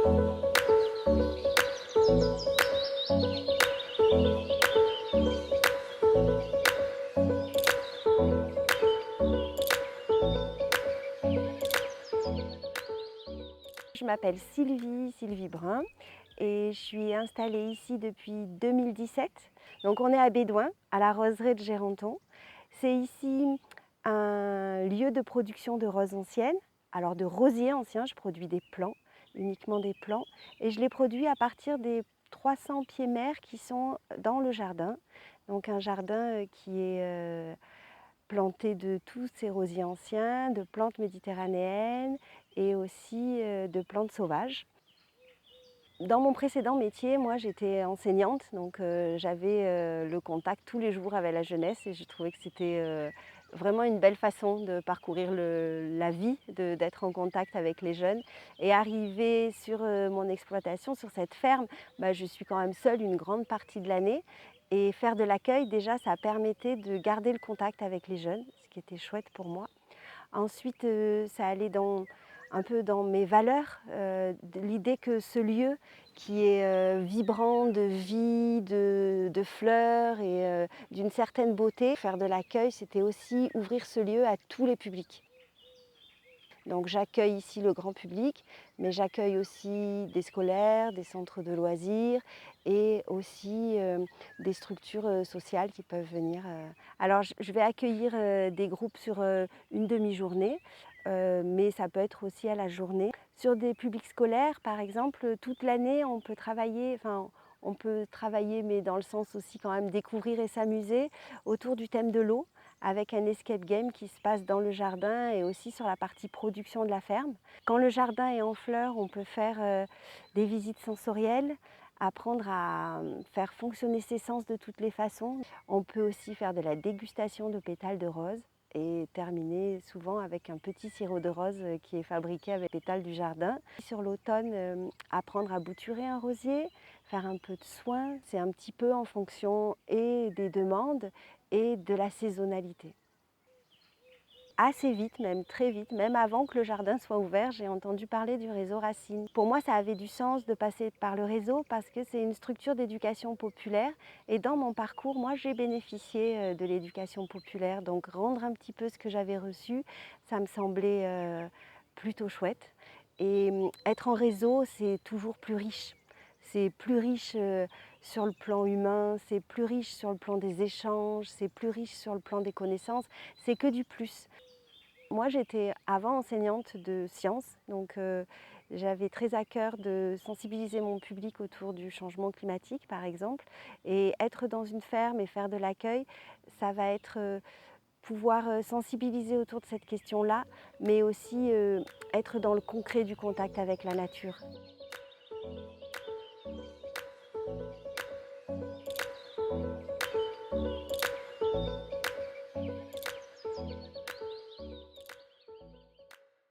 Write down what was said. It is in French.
Je m'appelle Sylvie Brun et je suis installée ici depuis 2017. Donc on est à Bédoin, à la roseraie de Gérenton. C'est ici un lieu de production de roses anciennes, alors de rosiers anciens. Je produis des plants, uniquement des plants, et je les produis à partir des 300 pieds mers qui sont dans le jardin. Donc un jardin qui est planté de tous ces rosiers anciens, de plantes méditerranéennes et aussi de plantes sauvages. Dans mon précédent métier, moi j'étais enseignante, donc j'avais le contact tous les jours avec la jeunesse et j'ai trouvé que c'était vraiment une belle façon de parcourir la vie, d'être en contact avec les jeunes. Et arriver sur mon exploitation, sur cette ferme, je suis quand même seule une grande partie de l'année. Et faire de l'accueil, déjà, ça permettait de garder le contact avec les jeunes, ce qui était chouette pour moi. Ensuite, ça allait un peu dans mes valeurs, l'idée que ce lieu qui est vibrant de vie, de fleurs et d'une certaine beauté, faire de l'accueil, c'était aussi ouvrir ce lieu à tous les publics. Donc j'accueille ici le grand public, mais j'accueille aussi des scolaires, des centres de loisirs et aussi des structures sociales qui peuvent venir. Alors je vais accueillir des groupes sur une demi-journée, mais ça peut être aussi à la journée. Sur des publics scolaires, par exemple, toute l'année, on peut travailler, mais dans le sens aussi quand même découvrir et s'amuser autour du thème de l'eau, avec un escape game qui se passe dans le jardin et aussi sur la partie production de la ferme. Quand le jardin est en fleurs, on peut faire des visites sensorielles, apprendre à faire fonctionner ses sens de toutes les façons. On peut aussi faire de la dégustation de pétales de rose et terminer souvent avec un petit sirop de rose qui est fabriqué avec les pétales du jardin. Sur l'automne, apprendre à bouturer un rosier, faire un peu de soin, c'est un petit peu en fonction et des demandes et de la saisonnalité. Assez vite, même très vite, même avant que le jardin soit ouvert, j'ai entendu parler du réseau Racine. Pour moi, ça avait du sens de passer par le réseau parce que c'est une structure d'éducation populaire et dans mon parcours, moi, j'ai bénéficié de l'éducation populaire. Donc rendre un petit peu ce que j'avais reçu, ça me semblait plutôt chouette. Et être en réseau, c'est toujours plus riche. C'est plus riche sur le plan humain, c'est plus riche sur le plan des échanges, c'est plus riche sur le plan des connaissances, c'est que du plus. Moi, j'étais avant enseignante de sciences, donc j'avais très à cœur de sensibiliser mon public autour du changement climatique, par exemple. Et être dans une ferme et faire de l'accueil, ça va être pouvoir sensibiliser autour de cette question-là, mais aussi être dans le concret du contact avec la nature.